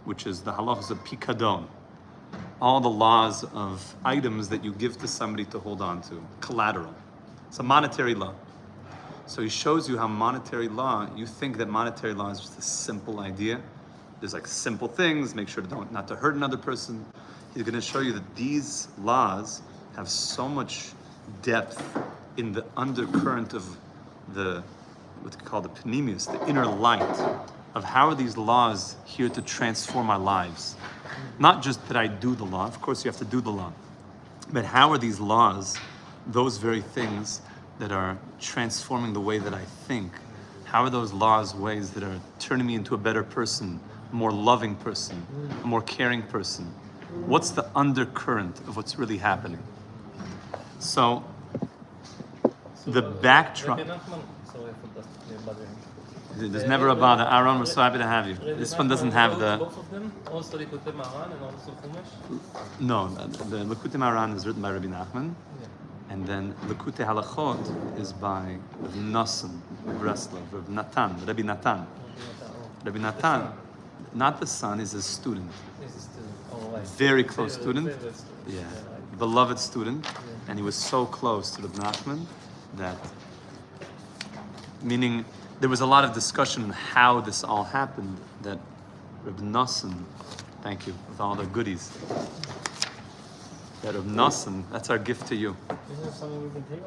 which is the halachas of pikadon. All the laws of items that you give to somebody to hold on to, collateral. It's a monetary law. So he shows you how monetary law, you think that monetary law is just a simple idea. There's like simple things, make sure not to hurt another person. He's going to show you that these laws have so much depth in the undercurrent of the, what we call the panemius, the inner light of how are these laws here to transform our lives. Not just that I do the law, of course you have to do the law, but how are these laws, those very things that are transforming the way that I think? How are those laws ways that are turning me into a better person, a more loving person, a more caring person? What's the undercurrent of what's really happening? So the backdrop. There's never a bother. Aaron, we're so happy to have you. This one doesn't have the. Both of them, also Likutei Moharan and also Chumash. No, the Likutei Moharan is written by Rabbi Nachman, and then Likutei Halachot is by Rav Nosson, Breslov, Rav Natan, Rabbi Natan. Rabbi Natan, not the son, is his student. Very close student. Yeah, beloved student, and he was so close to Rav Nachman that, meaning. There was a lot of discussion on how this all happened, that Reb Nosson, thank you, with all the goodies. That Reb Nosson, that's our gift to you.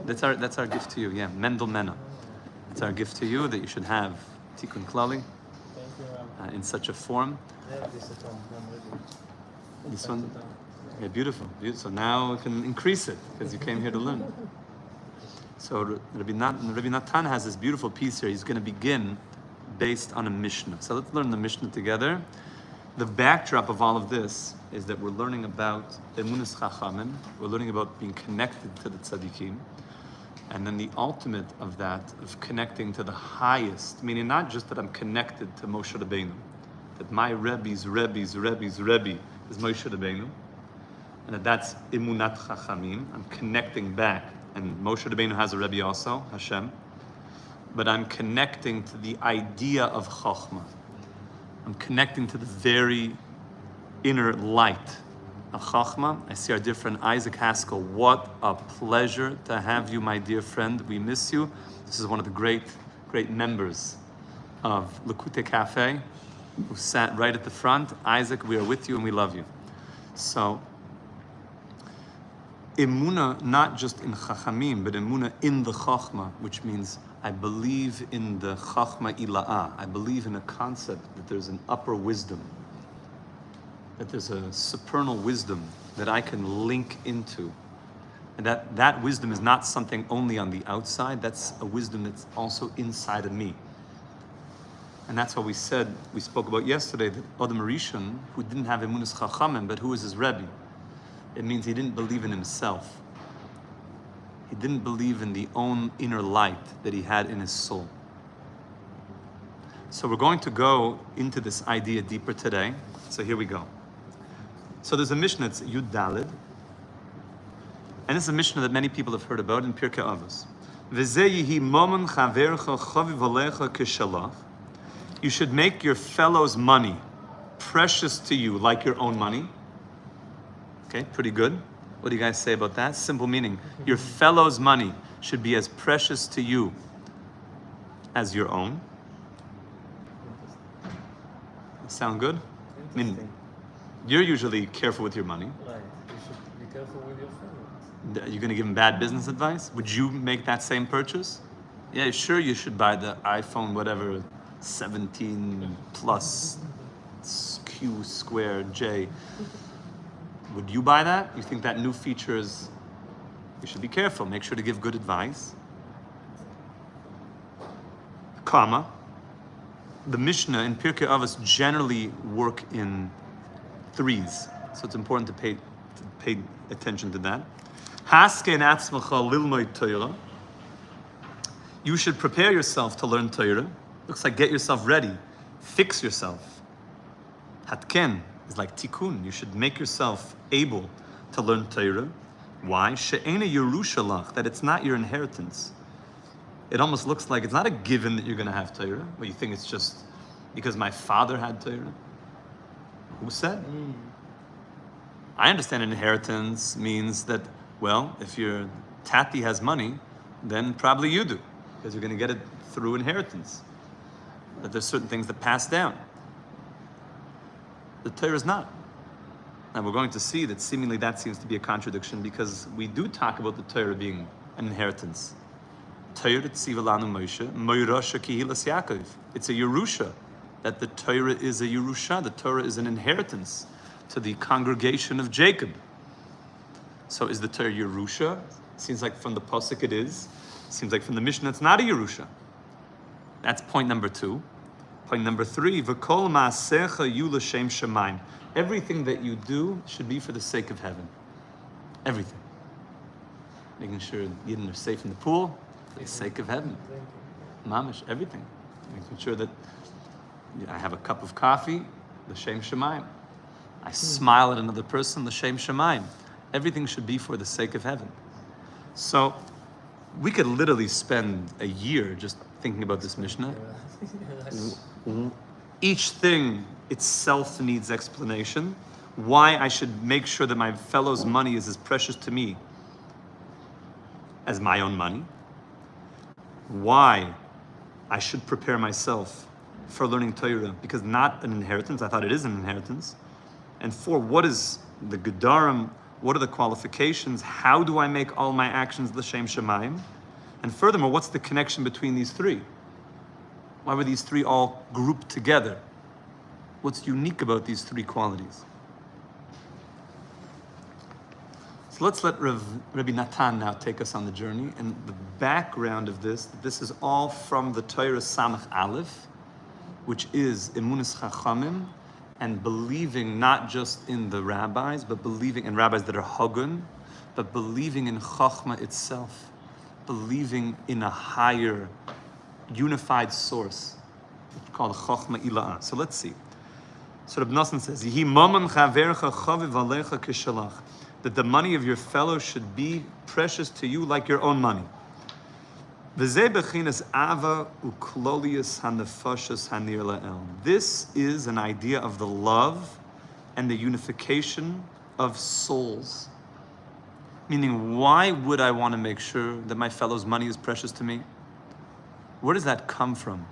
That's our gift to you, yeah, Mendel Mena. It's our gift to you that you should have Tikkun Klali in such a form. This one? Yeah, beautiful. So now we can increase it, because you came here to learn. So Rabbi Natan has this beautiful piece here. He's going to begin based on a Mishnah. So let's learn the Mishnah together. The backdrop of all of this is that we're learning about Emunas Chachamim. We're learning about being connected to the tzaddikim. And then the ultimate of that, of connecting to the highest, meaning not just that I'm connected to Moshe Rabbeinu, that my Rebbe's Rebbe is Moshe Rabbeinu, and that's Emunat Chachamim. I'm connecting back. And Moshe Rabbeinu has a Rebbe also, Hashem. But I'm connecting to the idea of Chochmah. I'm connecting to the very inner light of Chochmah. I see our dear friend Isaac Haskell. What a pleasure to have you, my dear friend. We miss you. This is one of the great members of Likutei Cafe, who sat right at the front. Isaac, we are with you and we love you. So, Emunah, not just in Chachamim, but Emunah in the Chochmah, which means I believe in the Chochmah Ila'ah. I believe in a concept that there's an upper wisdom, that there's a supernal wisdom that I can link into. And that wisdom is not something only on the outside, that's a wisdom that's also inside of me. And that's what we spoke about yesterday, that Adam Rishon, who didn't have Emunas Chachamim, but who was his Rebbe? It means he didn't believe in himself. He didn't believe in the own inner light that he had in his soul. So we're going to go into this idea deeper today. So here we go. So there's a Mishnah, it's Yud Daled. And it's a Mishnah that many people have heard about in Pirkei Avos. You should make your fellow's money precious to you like your own money. Okay, pretty good. What do you guys say about that? Simple meaning. Your fellow's money should be as precious to you as your own. Sound good? I mean, you're usually careful with your money. Right. You should be careful with your friends. Are you going to give them bad business advice? Would you make that same purchase? Yeah, sure, you should buy the iPhone, whatever, 17 plus Q squared J. Would you buy that? You think that new feature is... You should be careful. Make sure to give good advice. Comma. The Mishnah in Pirkei Avos generally work in threes. So it's important to pay attention to that. Haskein atzmacha lilmoid Torah. You should prepare yourself to learn Torah. Looks like get yourself ready. Fix yourself. Hatken is like tikkun. You should make yourself able to learn Torah. Why? She'ena yerushalach, that it's not your inheritance. It almost looks like it's not a given that you're going to have Torah, but you think it's just because my father had Torah. Who said? I understand inheritance means that, well, if your tati has money, then probably you do, because you're going to get it through inheritance. That there's certain things that pass down. The Torah is not. And we're going to see that seemingly that seems to be a contradiction, because we do talk about the Torah being an inheritance. Torah tziva lanu Moshe, moirasha kihilas Yaakov. It's a Yerusha, that the Torah is a Yerusha, the Torah is an inheritance to the congregation of Jacob. So is the Torah Yerusha? Seems like from the Pasuk it is. Seems like from the Mishnah it's not a Yerusha. That's point number 2. Point number 3, v'kol ma'asecha yu l'shem shamayim. Everything that you do should be for the sake of heaven. Everything. Making sure Yidden are safe in the pool, for the sake of heaven. Mamish, everything. Making sure that I have a cup of coffee, l'shem shamayim. I smile at another person, l'shem shamayim. Everything should be for the sake of heaven. So we could literally spend a year just thinking about this Mishnah. Each thing itself needs explanation. Why I should make sure that my fellow's money is as precious to me as my own money. Why I should prepare myself for learning Torah, because not an inheritance, I thought it is an inheritance. And 4, what is the Gedarim? What are the qualifications? How do I make all my actions l'shem shamayim? And furthermore, what's the connection between these 3? Why were these 3 all grouped together? What's unique about these 3 qualities? So let's let Rabbi Natan now take us on the journey. And the background of this is all from the Torah Samach Aleph, which is Emunas Chachamim, and believing not just in the rabbis, but believing in rabbis that are Hagun, but believing in Chachma itself, believing in a higher, unified source called Chachma Ila'ah. So let's see. So Rabbi Nosson says, Yihi mamon chavercha chaviv alecha kishalach, that the money of your fellow should be precious to you like your own money. V'zeh bechinas ava uklolius hanefashos hanir la'el. This is an idea of the love and the unification of souls. Meaning, why would I want to make sure that my fellow's money is precious to me? Where does that come from?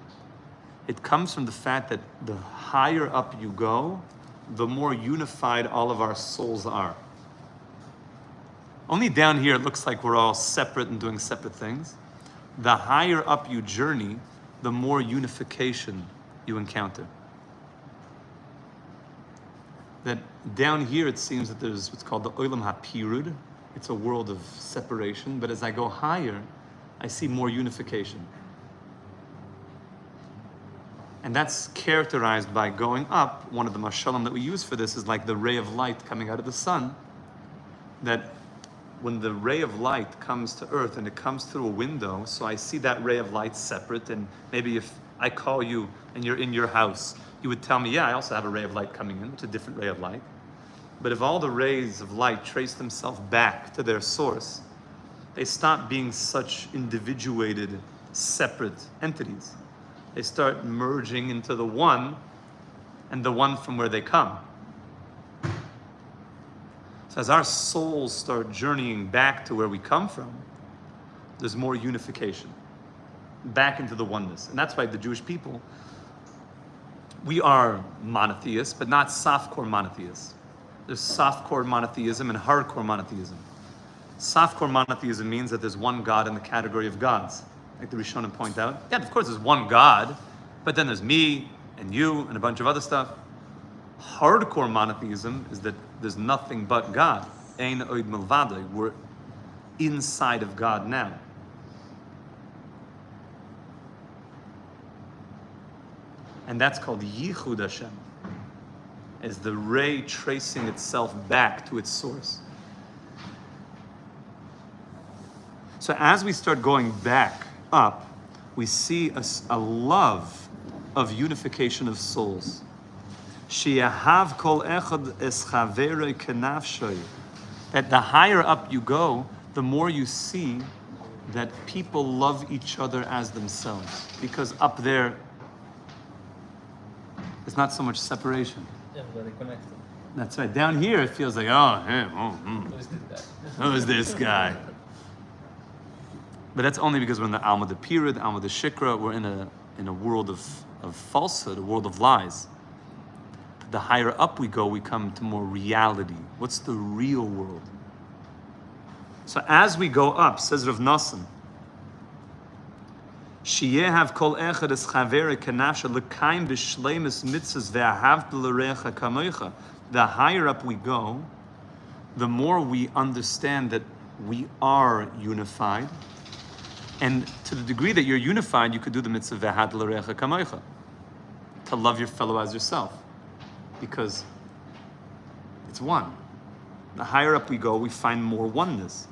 It comes from the fact that the higher up you go, the more unified all of our souls are. Only down here it looks like we're all separate and doing separate things. The higher up you journey, the more unification you encounter. That down here it seems that there's what's called the Olam HaPirud. It's a world of separation, but as I go higher, I see more unification. And that's characterized by going up. One of the mashalim that we use for this is like the ray of light coming out of the sun. That when the ray of light comes to earth and it comes through a window, so I see that ray of light separate, and maybe if I call you and you're in your house, you would tell me, yeah, I also have a ray of light coming in, it's a different ray of light. But if all the rays of light trace themselves back to their source, they stop being such individuated, separate entities. They start merging into the one, and the one from where they come. So as our souls start journeying back to where we come from, there's more unification, back into the oneness. And that's why the Jewish people, we are monotheists, but not softcore monotheists. There's softcore monotheism and hardcore monotheism. Softcore monotheism means that there's one God in the category of gods. Like the Rishonim point out. Yeah, of course there's one God, but then there's me and you and a bunch of other stuff. Hardcore monotheism is that there's nothing but God. Ein oid milvadoi. We're inside of God now. And that's called Yichud Hashem, as the ray tracing itself back to its source. So as we start going back up, we see a love of unification of souls. Sheyahav kol echad es chaverei kenafshay. That the higher up you go, the more you see that people love each other as themselves. Because up there, there's not so much separation. where they connect. That's right. Down here, it feels like, oh, hey, Who's this guy? who's this guy? But that's only because we're in the Alma de Pira, the Alma de Shikra. We're in a world of falsehood, a world of lies. The higher up we go, we come to more reality. What's the real world? So as we go up, says Rav Nosson, Sheyehav kol echad es chavere kanafsha l'kaim b'shleimus mitzvahs ve'ahavta l'recha kamoicha. The higher up we go, the more we understand that we are unified. And to the degree that you're unified, you could do the mitzvah ve'ahavta l'recha kamoicha, to love your fellow as yourself, because it's one. The higher up we go, we find more oneness.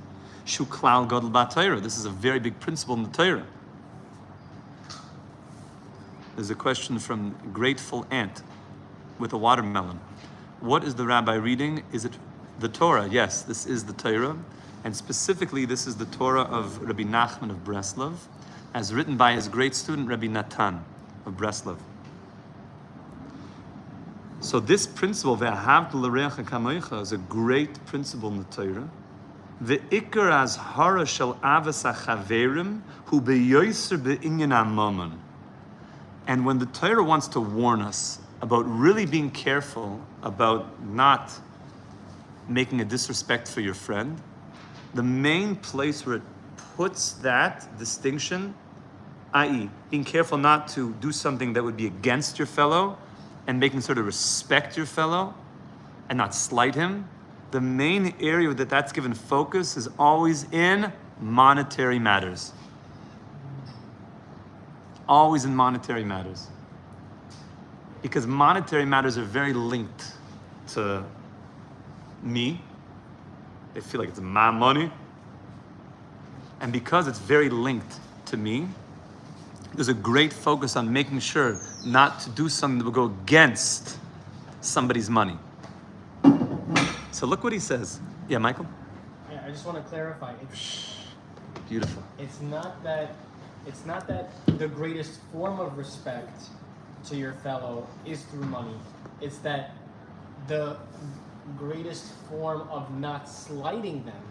Shu klal gadol b'Torah. This is a very big principle in the Torah. There's a question from Grateful Ant with a watermelon. What is the rabbi reading? Is it the Torah? Yes, this is the Torah. And specifically, this is the Torah of Rabbi Nachman of Breslov, as written by his great student, Rabbi Natan of Breslov. So this principle, ve'ahavta l'recha kamoicha, is a great principle in the Torah. Ve'ikar azhara shel avas hachaverim hu beyoser be'inyan hamamon. And when the Torah wants to warn us about really being careful about not making a disrespect for your friend, the main place where it puts that distinction, i.e., being careful not to do something that would be against your fellow and making sure to respect your fellow and not slight him, the main area that that's given focus is always in monetary matters. Always in monetary matters. Because monetary matters are very linked to me. They feel like it's my money. And because it's very linked to me, there's a great focus on making sure not to do something that will go against somebody's money. So look what he says. Yeah, Michael? I just want to clarify. Beautiful. It's not that the greatest form of respect to your fellow is through money. It's that the greatest form of not slighting them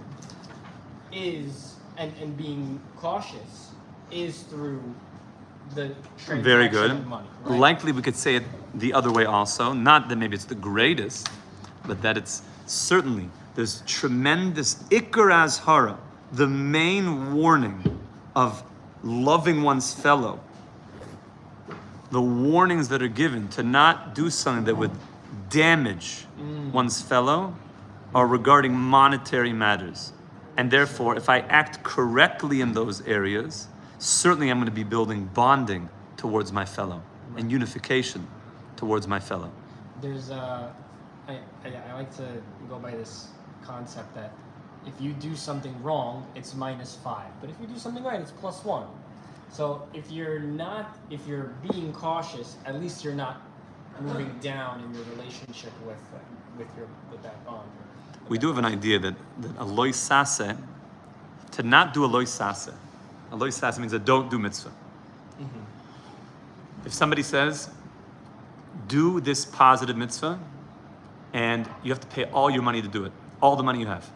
is and being cautious is through the transaction Very good. of money. Right? Likely we could say it the other way also. Not that maybe it's the greatest, but that it's certainly, there's tremendous ikar azhara, the main warning of loving one's fellow. The warnings that are given to not do something that would damage one's fellow are regarding monetary matters. And therefore, if I act correctly in those areas, certainly I'm going to be building bonding towards my fellow and unification towards my fellow. There's I like to go by this concept that if you do something wrong, it's -5. But if you do something right, it's +1. So if you're being cautious, at least you're not moving down in your relationship with that bond. We do have an idea that a loy sase, to not do a loy sase means that don't do mitzvah. Mm-hmm. If somebody says, do this positive mitzvah, and you have to pay all your money to do it, all the money you have.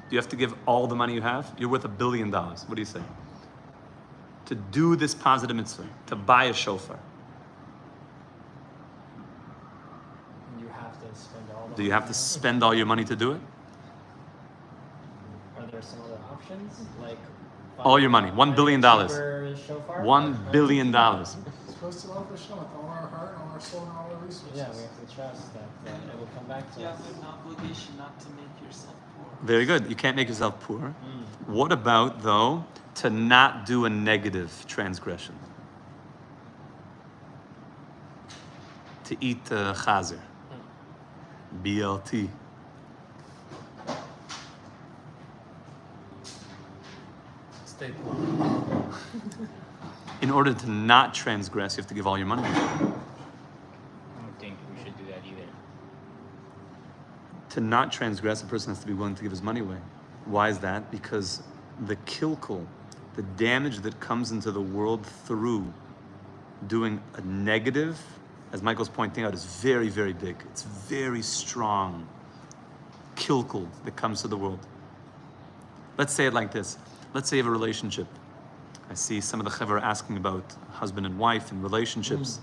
You have to give all the money you have? You're worth $1 billion. What do you say? To do this positive mitzvah, to buy a shofar. You have to spend all the Do you have to spend all your money to do it? Are there some other options? Like All your money, $1 billion. $1 billion. We're supposed to love Hashem with all our heart, all our soul, and all our resources. Yeah, we have to trust that it will come back to You us. have an obligation not to make yourself poor. Very good. You can't make yourself poor. What about, though, to not do a negative transgression? To eat chazer. BLT. Stay poor. In order to not transgress, you have to give all your money. I don't think we should do that either. To not transgress, a person has to be willing to give his money away. Why is that? Because the kilkul, the damage that comes into the world through doing a negative as Michael's pointing out, is very, very big. It's very strong kilkel that comes to the world. Let's say it like this. Let's say you have a relationship. I see some of the Chevra asking about husband and wife and relationships.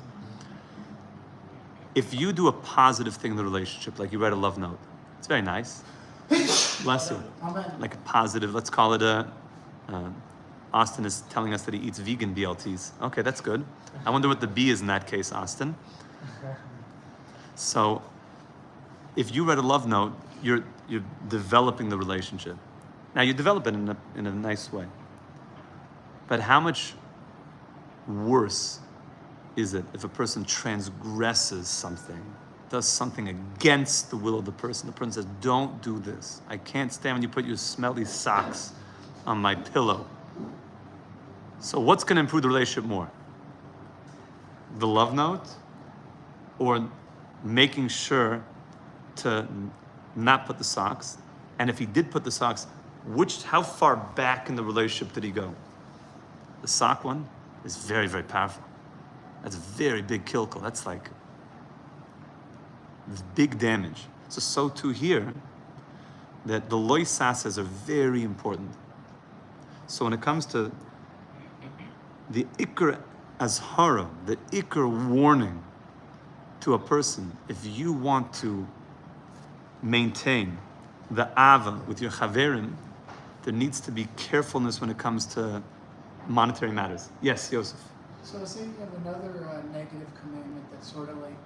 If you do a positive thing in the relationship, like you write a love note, it's very nice. Bless you. Amen. Like a positive, let's call it Austin is telling us that he eats vegan BLTs. Okay, that's good. I wonder what the B is in that case, Austin. So, if you read a love note, you're developing the relationship. Now you develop it in a nice way. But how much worse is it if a person transgresses something, does something against the will of the person? The person says, "Don't do this. I can't stand when you put your smelly socks on my pillow." So what's going to improve the relationship more? The love note, or making sure to not put the socks? And if he did put the socks, how far back in the relationship did he go? The sock one is very, very powerful. That's a very big kilkel. That's like big damage. So too here, that the loy sasas are very important. So when it comes to the ikr azhara, the ikr warning to a person, if you want to maintain the ava with your chaverim, there needs to be carefulness when it comes to monetary matters. Yes, Yosef. So I was thinking of another negative commandment that sort of like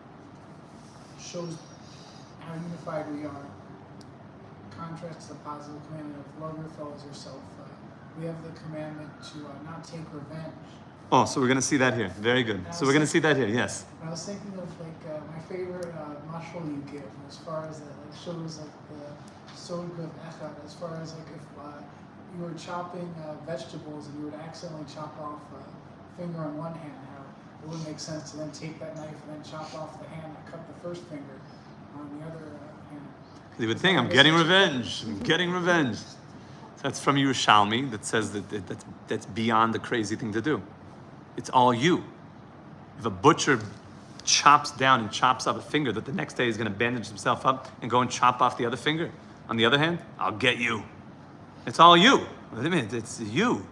shows how unified we are. Contrast to the positive commandment of love your fellow as yourself. We have the commandment to not take revenge. Oh, so we're going to see that here. Very good. So we're going to see that here, yes. I was thinking of like my favorite mashal you give as far as that like shows like the sod of echad, as far as like if you were chopping vegetables and you would accidentally chop off a finger on one hand, how it wouldn't make sense to then take that knife and then chop off the hand that cut the first finger on the other hand. You would think, I'm getting revenge. I'm getting revenge. That's from Yerushalmi that says that's beyond the crazy thing to do. It's all you. If a butcher chops down and chops off a finger, that the next day he's going to bandage himself up and go and chop off the other finger. On the other hand, I'll get you. It's all you. What do you mean? It's you.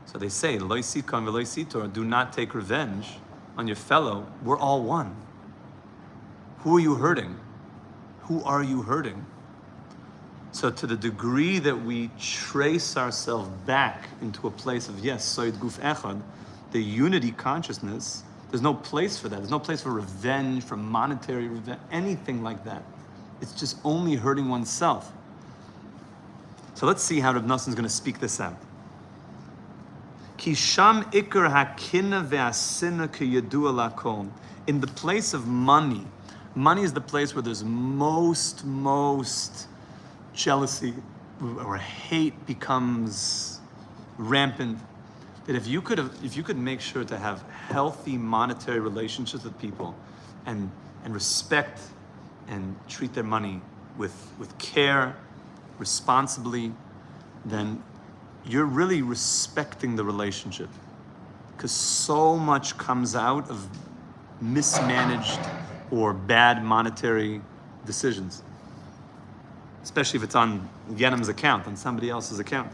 So they say, "Lo yisikon v'lo yisitor," do not take revenge on your fellow. We're all one. Who are you hurting? Who are you hurting? So to the degree that we trace ourselves back into a place of, yes, Soid Guf Echad, the unity consciousness, there's no place for that. There's no place for revenge, for monetary revenge, anything like that. It's just only hurting oneself. So let's see how Reb Nosson is going to speak this out. Ki sham ikar hakina ve'asina kiyadua lakol. In the place of money, money is the place where there's most jealousy or hate becomes rampant. That if you could make sure to have healthy monetary relationships with people and respect and treat their money with care, responsibly, then you're really respecting the relationship. Because so much comes out of mismanaged or bad monetary decisions. Especially if it's on Yenam's account, on somebody else's account.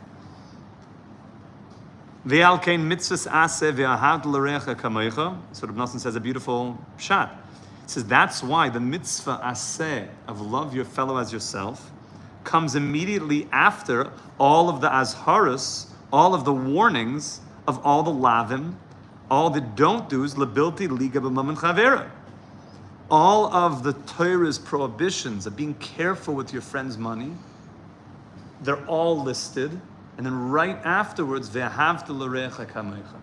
Ve'al kein mitzvahs aseh ve'ahav l'recha kamoicha. So Reb Nosson says a beautiful pshat. It says that's why the mitzvah aseh of love your fellow as yourself comes immediately after all of the azharas, all of the warnings of all the lavim, all the don't do's, labilti liga b'mam and chavera. All of the Torah's prohibitions of being careful with your friend's money, they're all listed. And then right afterwards, ve'ahavta l'recha kamecha.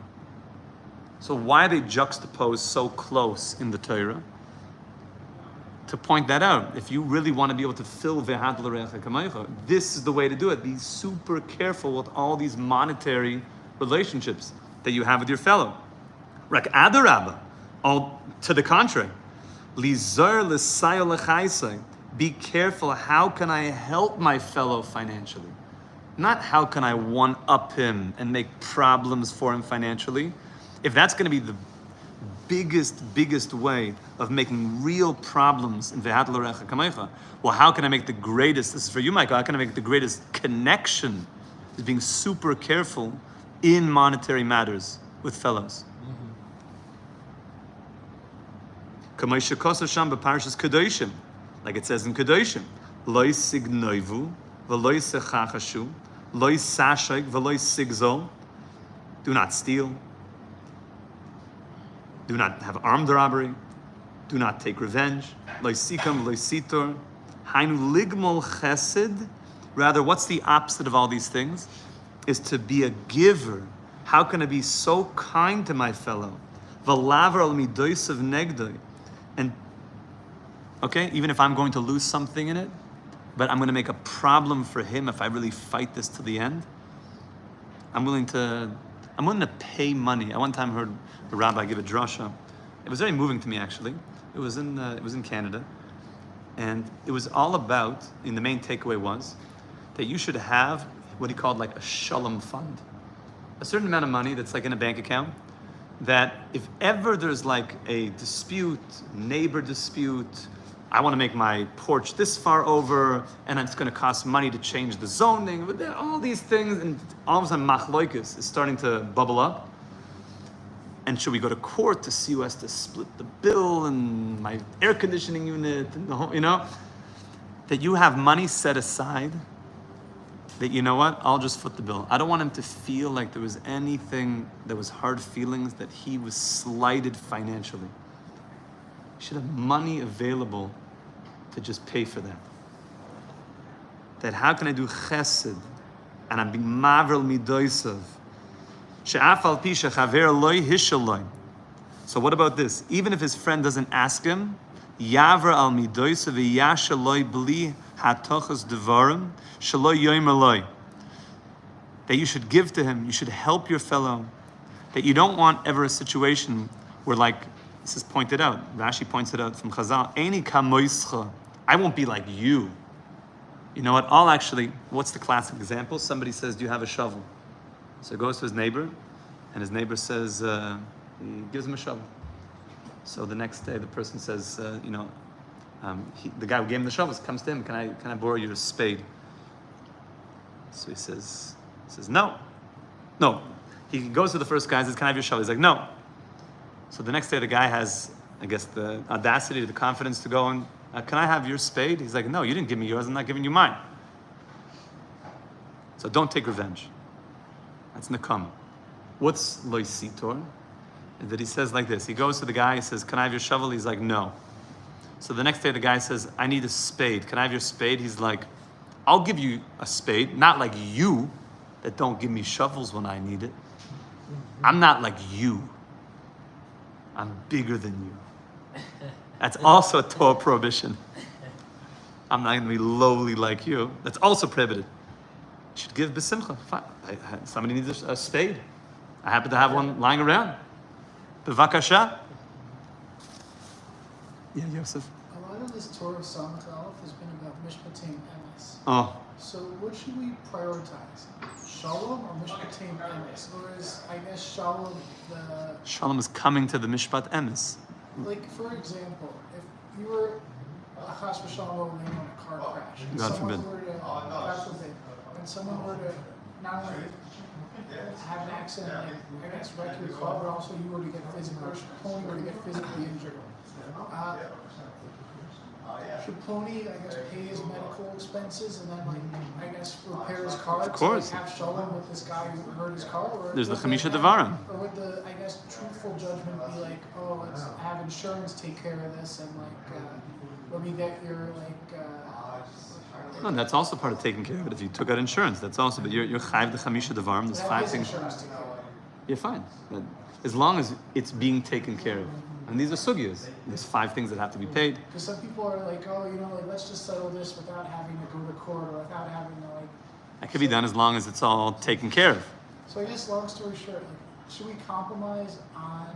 So why are they juxtaposed so close in the Torah? To point that out. If you really want to be able to fill ve'ahavta l'recha kamecha, this is the way to do it. Be super careful with all these monetary relationships that you have with your fellow. Rak adarabba, all to the contrary. Lizar l'sayo l'chaisai. Be careful. How can I help my fellow financially? Not how can I one-up him and make problems for him financially. If that's going to be the biggest way of making real problems in Ve'at L'Orecha Kamecha. Well, how can I make the greatest, this is for you, Michael, how can I make the greatest connection is being super careful in monetary matters with fellows. Kameisha Kosa Sham B'Parshas Kedoshim, like it says in Kedoshim, Loi Signoivu, V'loi Sechachashu, Loi Sashek, V'loi Sigzol. Do not steal. Do not have armed robbery. Do not take revenge. Loi Sikam, Loi Sitor. Hainu Ligmol Chesed. Rather, what's the opposite of all these things? Is to be a giver. How can I be so kind to my fellow? V'laver al midois of negdoi. And, okay, even if I'm going to lose something in it, but I'm going to make a problem for him if I really fight this to the end, I'm willing to pay money. I one time heard a rabbi give a drasha. It was very moving to me, actually. It was in Canada. And it was all about, and the main takeaway was, that you should have what he called like a shalom fund. A certain amount of money that's like in a bank account, that if ever there's like a dispute, neighbor dispute, I want to make my porch this far over, and it's going to cost money to change the zoning, but all these things, and all of a sudden machloikis is starting to bubble up. And should we go to court to see who has to split the bill and my air conditioning unit and the whole, that you have money set aside that, you know what, I'll just foot the bill. I don't want him to feel like there was anything that was hard feelings, that he was slighted financially. You should have money available to just pay for that. That how can I do chesed, and I'm being mavrel midoisav. She'af al pi shechaver loy hishaloi. So what about this? Even if his friend doesn't ask him, yaver al midoisav v'yashaloi bli hatochas devarim shaloi yomer loy. That you should give to him, you should help your fellow. That you don't want ever a situation where, like this is pointed out, Rashi points it out from Chazal, Eini kamoischa, I won't be like you. You know what? What's the classic example? Somebody says, do you have a shovel? So he goes to his neighbor, and his neighbor says, he gives him a shovel. So the next day, the person says, the guy who gave him the shovels comes to him, can I borrow your spade? So he says, no. He goes to the first guy and says, can I have your shovel? He's like, no. So the next day, the guy has, I guess, the audacity, the confidence to go and, can I have your spade? He's like, no, you didn't give me yours, I'm not giving you mine. So don't take revenge. That's nakam. What's loisitor? That he says like this. He goes to the guy, he says, can I have your shovel? He's like, no. So the next day the guy says, I need a spade. Can I have your spade? He's like, I'll give you a spade, not like you that don't give me shovels when I need it. I'm not like you. I'm bigger than you. That's also a Torah prohibition. I'm not going to be lowly like you. That's also prohibited. You should give b'simcha. Fine. Somebody needs a spade. I happen to have one lying around. B'vakasha. Yeah, Yosef. A lot of this Torah of Samach Aleph has been about mishpatim emes. Oh. So what should we prioritize? Shalom or mishpatim emes? Or is, I guess, shalom the... Shalom is coming to the mishpat emes. Like, for example, if you were a chas v'shalom laying on a car crash, and God someone forbid. were to, God forbid, and someone were to not only have an accident, like, I guess, wreck your car, but also you were to get Plony were to get physically injured. Should Plony, I guess, pay his medical expenses and then, like, I guess, repair his car? Of course. To, like, have shalom with this guy who hurt his car? Or There's the would Chamisha they Devarim. Or would the, I guess, truthful judgment be like, oh, let's have insurance take care of this and, like, let me get your, like... No, that's also part of taking care of it. If you took out insurance, that's also, but you're chayv the Chamisha Devarim, there's 5 things. Insurance take care of it. You're fine. But as long as it's being taken care of. And these are sugyas. There's 5 things that have to be paid. Because some people are like, oh, like, let's just settle this without having to go to court or without having to, like... That could be done as long as it's all taken care of. So I guess, long story short, like, should we compromise on,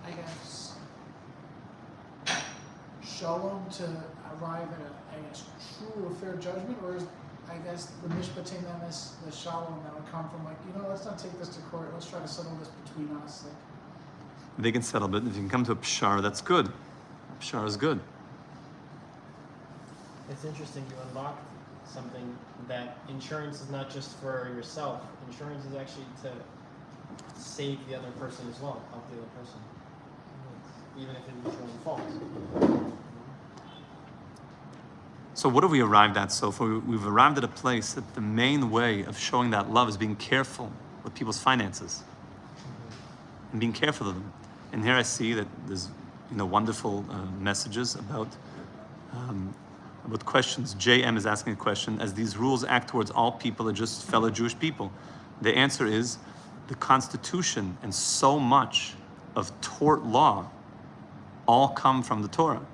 I guess, shalom to arrive at a, I guess, true or fair judgment? Or is I guess the mishpatim emes, the shalom that would come from like, let's not take this to court. Let's try to settle this between us. Like, They can settle it. If you can come to a pshar, that's good. Pshar is good. It's interesting you unlocked something that insurance is not just for yourself. Insurance is actually to save the other person as well, help the other person, even if it was your own fault. So what have we arrived at so far? We've arrived at a place that the main way of showing that love is being careful with people's finances and being careful of them. And here I see that there's wonderful messages about questions. JM is asking a question: as these rules act towards all people or just fellow Jewish people? The answer is the Constitution and so much of tort law all come from the Torah.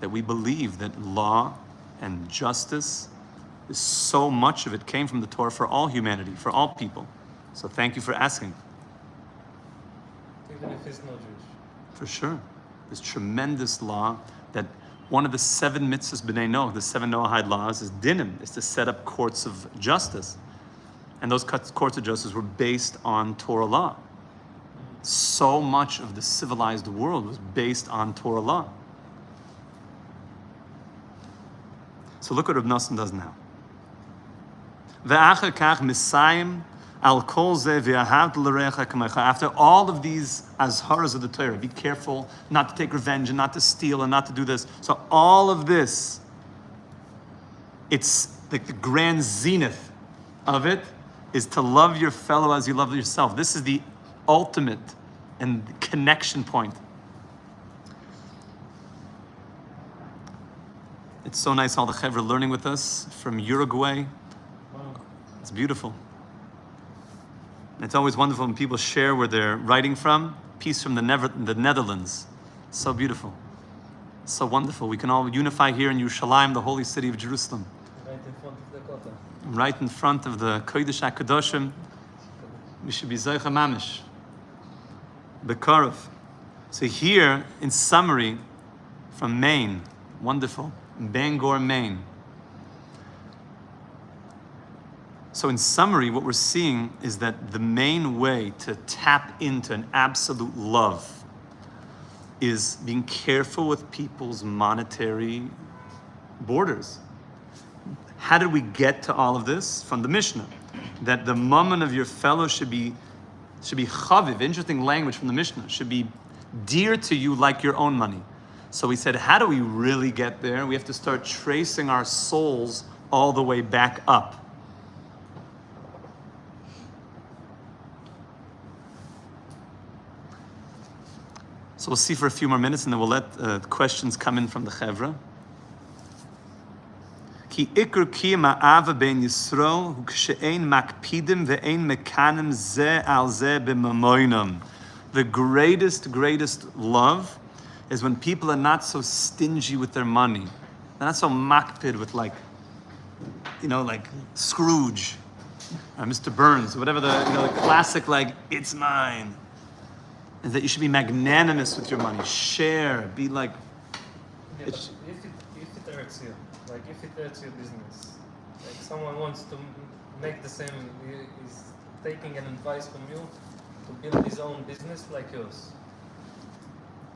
That we believe that law and justice, is so much of it came from the Torah for all humanity, for all people. So thank you for asking. Even if he's not Jewish. For sure. There's tremendous law that one of the 7 mitzvahs b'nei Noach, the 7 Noahide laws, is dinim, is to set up courts of justice. And those courts of justice were based on Torah law. So much of the civilized world was based on Torah law. So look what Reb Nosson does now. After all of these azharas of the Torah, be careful not to take revenge and not to steal and not to do this. So all of this, it's like the grand zenith of it is to love your fellow as you love yourself. This is the ultimate and connection point. It's so nice, all the Chevra learning with us from Uruguay. Wow. It's beautiful. And it's always wonderful when people share where they're writing from. Peace from the Netherlands. So beautiful. So wonderful. We can all unify here in Yerushalayim, the holy city of Jerusalem. Right in front of the Kota. Right in front of the Kodesh HaKadoshim. We should be Zoicha Mamish. Bekarov. So here, in summary, from Maine, wonderful. Bangor, Maine. So in summary, what we're seeing is that the main way to tap into an absolute love is being careful with people's monetary borders. How did we get to all of this? From the Mishnah. That the mammon of your fellow should be chaviv, interesting language from the Mishnah, should be dear to you like your own money. So we said, how do we really get there? We have to start tracing our souls all the way back up. So we'll see for a few more minutes and then we'll let questions come in from the Chevra. Ki ikr ki ma'ava ben Yisrael hu kshe'ein makpidim ve'ein mekanim ze al ze b'mamoinam. The greatest love is when people are not so stingy with their money. They're not so makpid with like Scrooge or Mr. Burns, or whatever the classic it's mine. Is that you should be magnanimous with your money. Share, be like. Yeah, if it hurts you, if it hurts your business, someone wants to make the same, is taking an advice from you to build his own business like yours.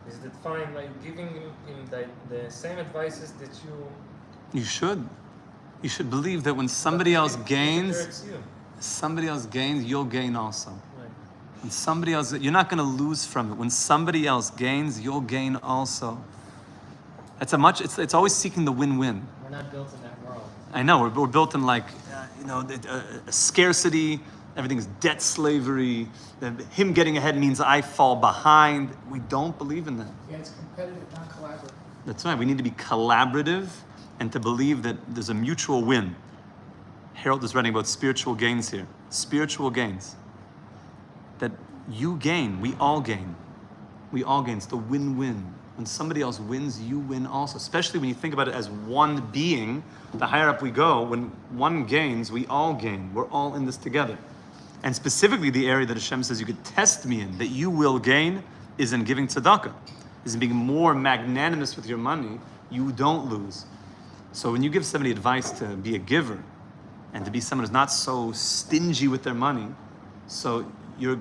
Is that fine? Giving him the same advices that you. You should. You should believe that when somebody else gains, you'll gain also. Right. When somebody else, you're not going to lose from it. When somebody else gains, you'll gain also. It's always seeking the win-win. We're not built in that world. I know we're built in a scarcity. Everything's debt slavery. Him getting ahead means I fall behind. We don't believe in that. yeah, it's competitive, not collaborative. That's right. We need to be collaborative and to believe that there's a mutual win. Harold is writing about spiritual gains here. Spiritual gains. That you gain, we all gain. We all gain. It's the win-win. When somebody else wins, you win also. Especially when you think about it as one being, the higher up we go, when one gains, we all gain. We're all in this together. And specifically the area that Hashem says you could test me in, that you will gain, is in giving tzedakah. Is in being more magnanimous with your money. You don't lose. So when you give somebody advice to be a giver and to be someone who's not so stingy with their money, so you're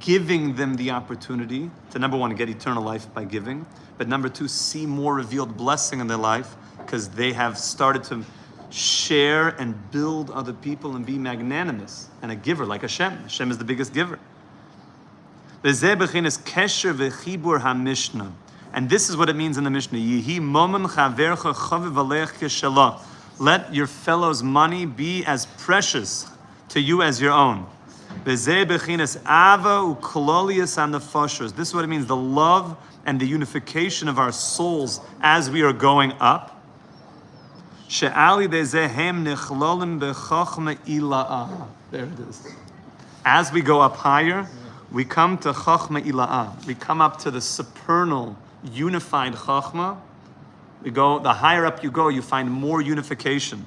giving them the opportunity to, number one, get eternal life by giving, but number two, see more revealed blessing in their life because they have started to share and build other people and be magnanimous and a giver like Hashem. Hashem is the biggest giver. And this is what it means in the Mishnah. Let your fellow's money be as precious to you as your own. This is what it means, the love and the unification of our souls as we are going up. There it is. As we go up higher, we come to Chachma Ila'ah. We come up to the supernal, unified Chachma. We go, the higher up you go, you find more unification.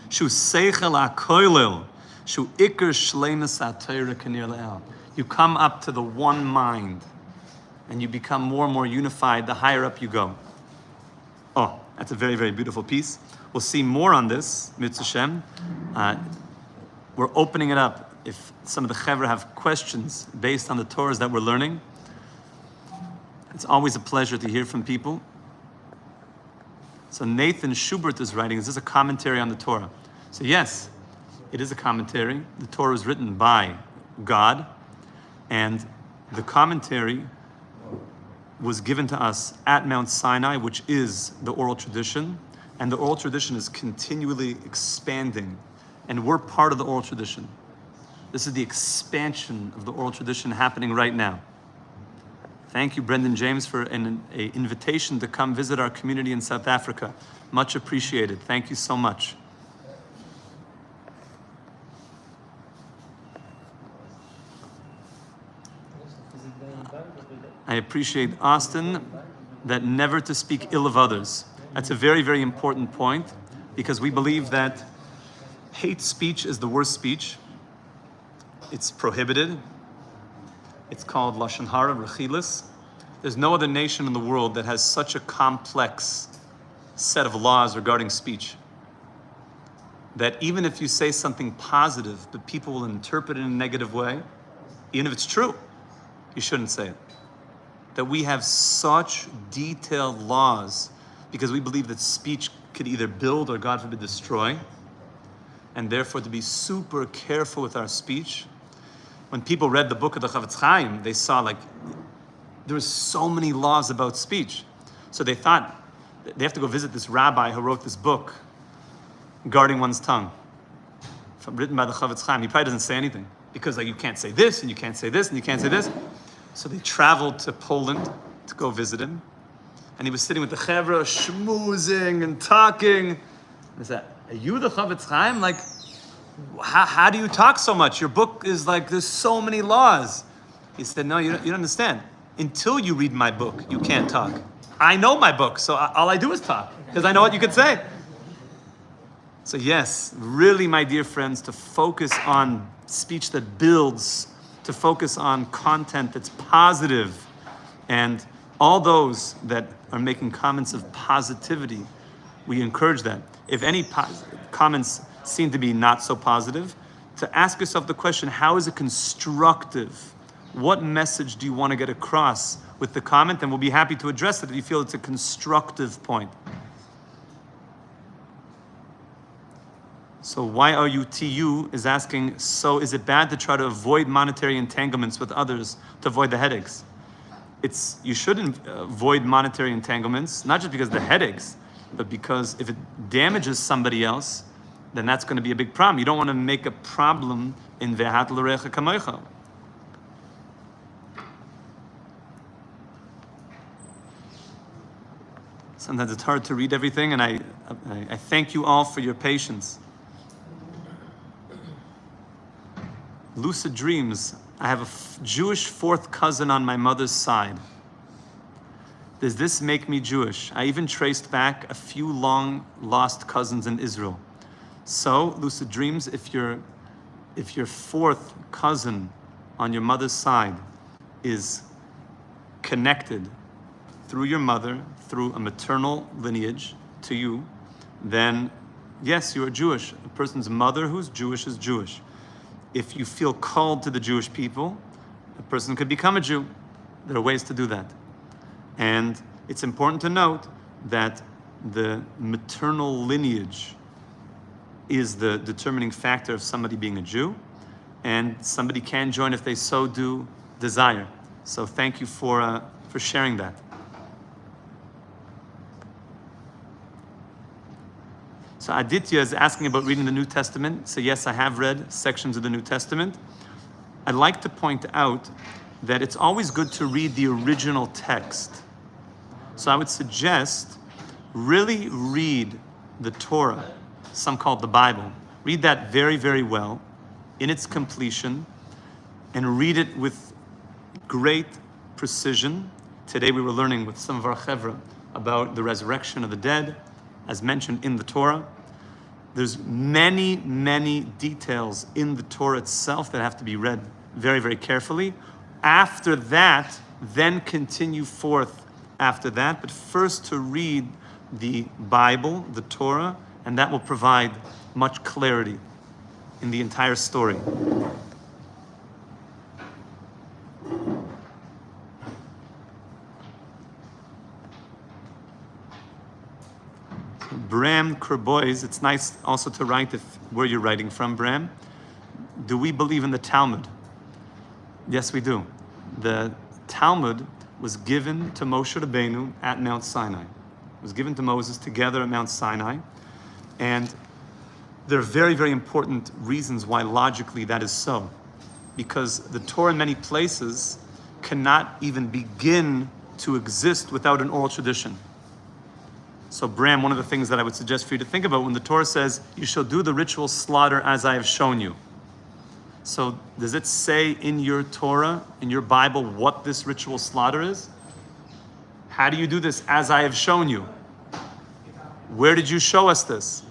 Shu Seichel HaKoilel. You come up to the one mind and you become more and more unified the higher up you go. Oh, that's a very, very beautiful piece. We'll see more on this, Mitzvah Shem. We're opening it up. If some of the Chevra have questions based on the Torahs that we're learning, it's always a pleasure to hear from people. So Nathan Schubert is writing, is this a commentary on the Torah? So yes, it is a commentary. The Torah is written by God, and the commentary was given to us at Mount Sinai, which is the oral tradition, and the oral tradition is continually expanding, and we're part of the oral tradition. This is the expansion of the oral tradition happening right now. Thank you, Brendan James, for an invitation to come visit our community in South Africa. Much appreciated. Thank you so much. I appreciate Austin, that never to speak ill of others. That's a very, very important point, because we believe that hate speech is the worst speech. It's prohibited. It's called Lashon Hara, Rechilas. There's no other nation in the world that has such a complex set of laws regarding speech that even if you say something positive, but people will interpret it in a negative way, even if it's true, you shouldn't say it. That we have such detailed laws because we believe that speech could either build or, God forbid, destroy, and therefore to be super careful with our speech. When people read the book of the Chofetz Chaim, they saw there were so many laws about speech. So they thought they have to go visit this rabbi who wrote this book, Guarding One's Tongue, written by the Chofetz Chaim. He probably doesn't say anything because you can't say this and you can't say this and you can't say this. So they traveled to Poland to go visit him. And he was sitting with the Chevra, schmoozing and talking. And I said, are you the Chofetz Chaim? How do you talk so much? Your book is there's so many laws. He said, no, you don't understand. Until you read my book, you can't talk. I know my book, so all I do is talk, because I know what you could say. So yes, really, my dear friends, to focus on speech that builds, to focus on content that's positive, and all those that are making comments of positivity, we encourage that. If any comments seem to be not so positive, to ask yourself the question, how is it constructive? What message do you want to get across with the comment? And we'll be happy to address it if you feel it's a constructive point. So YOUTU is asking, so is it bad to try to avoid monetary entanglements with others to avoid the headaches? You shouldn't avoid monetary entanglements, not just because of the headaches, but because if it damages somebody else, then that's going to be a big problem. You don't want to make a problem in Ve'ahat l'recha kamocha. Sometimes it's hard to read everything, and I thank you all for your patience. Lucid dreams. I have a Jewish fourth cousin on my mother's side. Does this make me Jewish? I even traced back a few long lost cousins in Israel. So, lucid dreams, if your fourth cousin on your mother's side is connected through your mother, through a maternal lineage to you, then yes, you are Jewish. A person's mother who's Jewish is Jewish. If you feel called to the Jewish people, a person could become a Jew. There are ways to do that. And it's important to note that the maternal lineage is the determining factor of somebody being a Jew, and somebody can join if they so do desire. So thank you for sharing that. So Aditya is asking about reading the New Testament. So yes, I have read sections of the New Testament. I'd like to point out that it's always good to read the original text. So I would suggest really read the Torah, some call it the Bible. Read that very, very well in its completion and read it with great precision. Today we were learning with some of our Chevra about the resurrection of the dead, as mentioned in the Torah. There's many, many details in the Torah itself that have to be read very, very carefully. After that, then continue forth after that. But first to read the Bible, the Torah, and that will provide much clarity in the entire story. Bram Kerboys, it's nice also to write where you're writing from, Bram. Do we believe in the Talmud? Yes, we do. The Talmud was given to Moshe Rabbeinu at Mount Sinai. It was given to Moses together at Mount Sinai. And there are very, very important reasons why logically that is so. Because the Torah in many places cannot even begin to exist without an oral tradition. So Bram, one of the things that I would suggest for you to think about when the Torah says, you shall do the ritual slaughter as I have shown you. So does it say in your Torah, in your Bible, what this ritual slaughter is? How do you do this as I have shown you? Where did you show us this?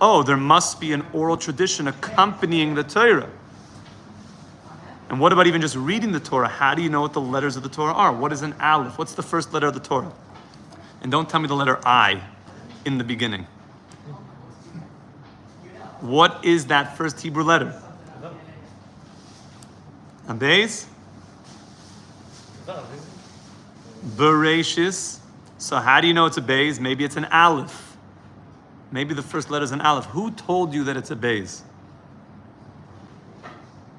Oh, there must be an oral tradition accompanying the Torah. And what about even just reading the Torah? How do you know what the letters of the Torah are? What is an aleph? What's the first letter of the Torah? And don't tell me the letter I in the beginning. What is that first Hebrew letter? A Beis? Bereshis. So how do you know it's a Beis? Maybe it's an aleph. Maybe the first letter is an aleph. Who told you that it's a Beis?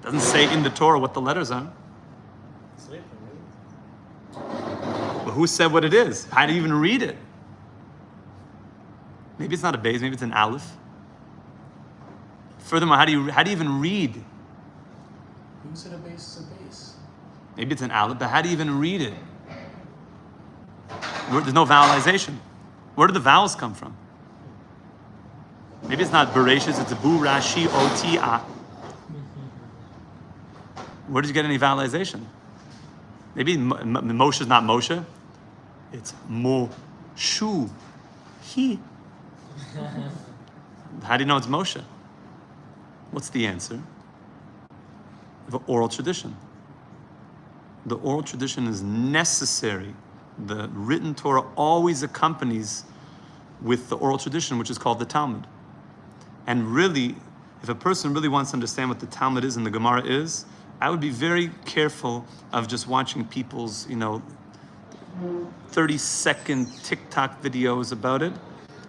Doesn't say in the Torah what the letters are. But who said what it is? How do you even read it? Maybe it's not a Beis, maybe it's an aleph. Furthermore, how do you even read? Who said a base is a base? Maybe it's an aleph, but how do you even read it? There's no vowelization. Where do the vowels come from? Maybe it's not Bereshis, it's a Bu, Rashi, Oti, A. Where did you get any vowelization? Maybe Moshe is not Moshe. It's Moshu. He. How do you know it's Moshe? What's the answer? The oral tradition. The oral tradition is necessary. The written Torah always accompanies with the oral tradition, which is called the Talmud. And really, if a person really wants to understand what the Talmud is and the Gemara is, I would be very careful of just watching people's, 30-second TikTok videos about it.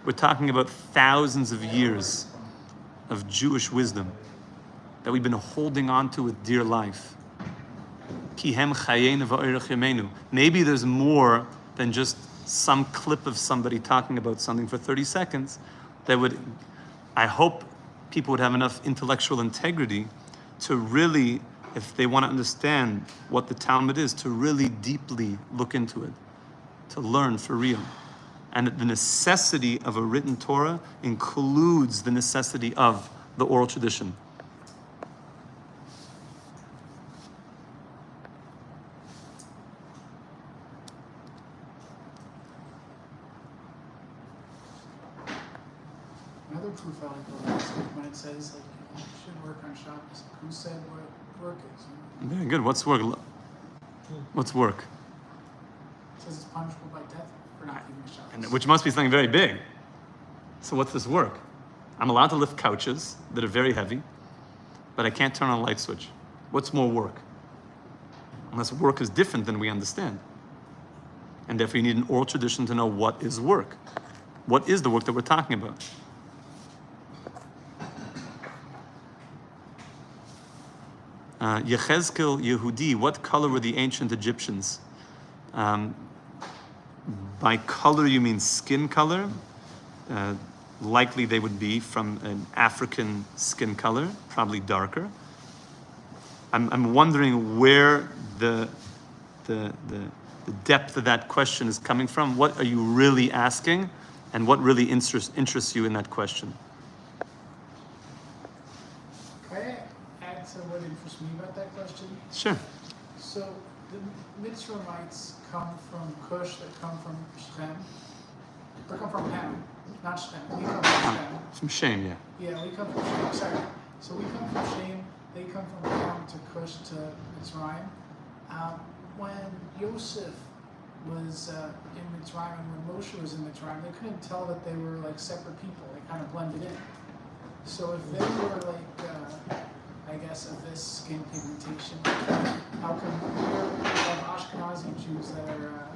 We're talking about thousands of years of Jewish wisdom that we've been holding on to with dear life. Kihem chayenu va'orech yameinu. Maybe there's more than just some clip of somebody talking about something for 30 seconds that would, I hope people would have enough intellectual integrity to really, if they want to understand what the Talmud is, to really deeply look into it, to learn for real. And the necessity of a written Torah includes the necessity of the oral tradition. Another proof I like to ask when it says you should work on Shabbos. Who said what work is? Very good. What's work? What's work? It says it's punishable by death for not keeping Shabbos. And which must be something very big. So what's this work? I'm allowed to lift couches that are very heavy, but I can't turn on a light switch. What's more work? Unless work is different than we understand. And therefore you need an oral tradition to know what is work. What is the work that we're talking about? Yechezkel Yehudi, what color were the ancient Egyptians? By color you mean skin color. Likely they would be from an African skin color, probably darker. I'm wondering where the depth of that question is coming from. What are you really asking, and what really interests you in that question? Can I add to what interests me about that question? Sure. So the Mitzraymites come from Cush, that come from Shem. They come from Ham, not Shem. We come from Shem. From Shem, yeah. Yeah, we come from Shem. Sorry. So we come from Shem. They come from Ham to Cush to Mitzrayim. When Yosef was in Mitzrayim and when Moshe was in Mitzrayim, they couldn't tell that they were like separate people. They kind of blended in. So if they were like, I guess, of this skin pigmentation, how come we have Ashkenazi Jews that are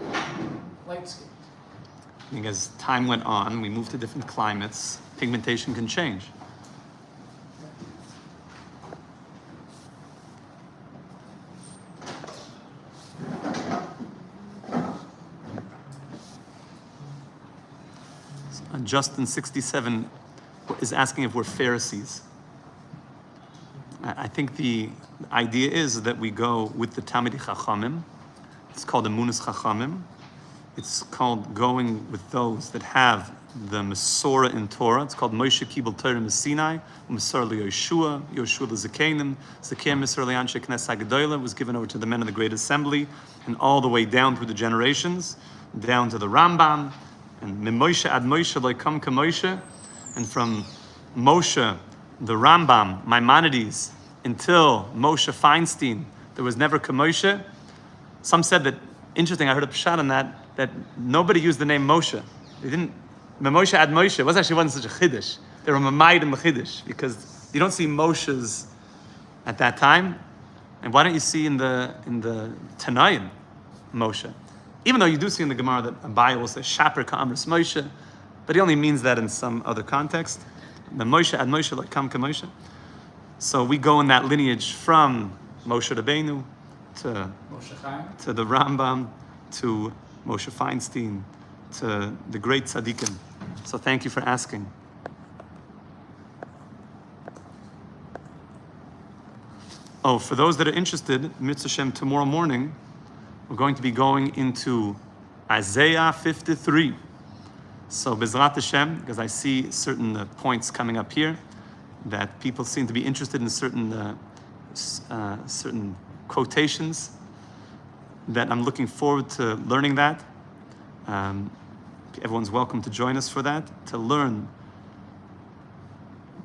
light-skinned? I think as time went on, we moved to different climates, pigmentation can change. Justin 67 is asking if we're Pharisees. I think the idea is that we go with the Talmidei Chachamim. It's called the Emunas Chachamim. It's called going with those that have the Masorah in Torah. It's called Moshe Kibel Torah Sinai, Masorah Yoshua, Yoshua Zakenim, Zakenim Masorah Anshe Knesset HaGedolah was given over to the men of the Great Assembly, and all the way down through the generations, down to the Rambam, and Moshe ad Moshe Loikam Moshe, and from Moshe, the Rambam, Maimonides, until Moshe Feinstein, there was never Moshe. Some said that, interesting, I heard a pshat on that nobody used the name Moshe. They didn't, Moshe ad Moshe, wasn't such a chiddush. They were Mamayid and Mechiddush, because you don't see Moshes at that time. And why don't you see in the Tanaim Moshe? Even though you do see in the Gemara that Abai will say Shaper Ka'amris Moshe, but he only means that in some other context. The Moshe ad Moshe like Kam Moshe. So we go in that lineage from Moshe Rabbeinu to Moshe Chaim. to the Rambam to Moshe Feinstein to the great tzaddikim. So thank you for asking. Oh, for those that are interested, Mitzvah Shem, tomorrow morning, we're going to be going into Isaiah 53. So Bezrat Hashem, because I see certain points coming up here that people seem to be interested in certain quotations that I'm looking forward to learning that. Everyone's welcome to join us for that, to learn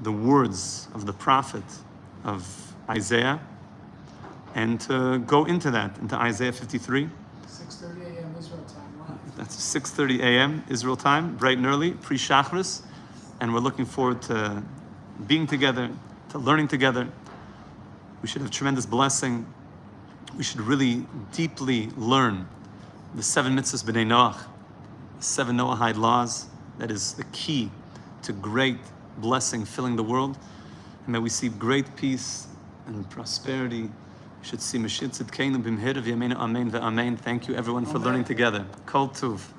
the words of the prophet of Isaiah, and to go into that, into Isaiah 53. 6:30 a.m. Israel time live. That's 6:30 a.m. Israel time, bright and early, pre-Shachris, and we're looking forward to being together, to learning together. We should have tremendous blessing. We should really deeply learn the 7 mitzvahs b'nei Noach, the 7 Noahide laws. That is the key to great blessing filling the world. And may we see great peace and prosperity. We should see Mashiach Tzidkeinu b'mhir v'yameinu amen ve'amen. Thank you everyone for learning together. Kol Tuv.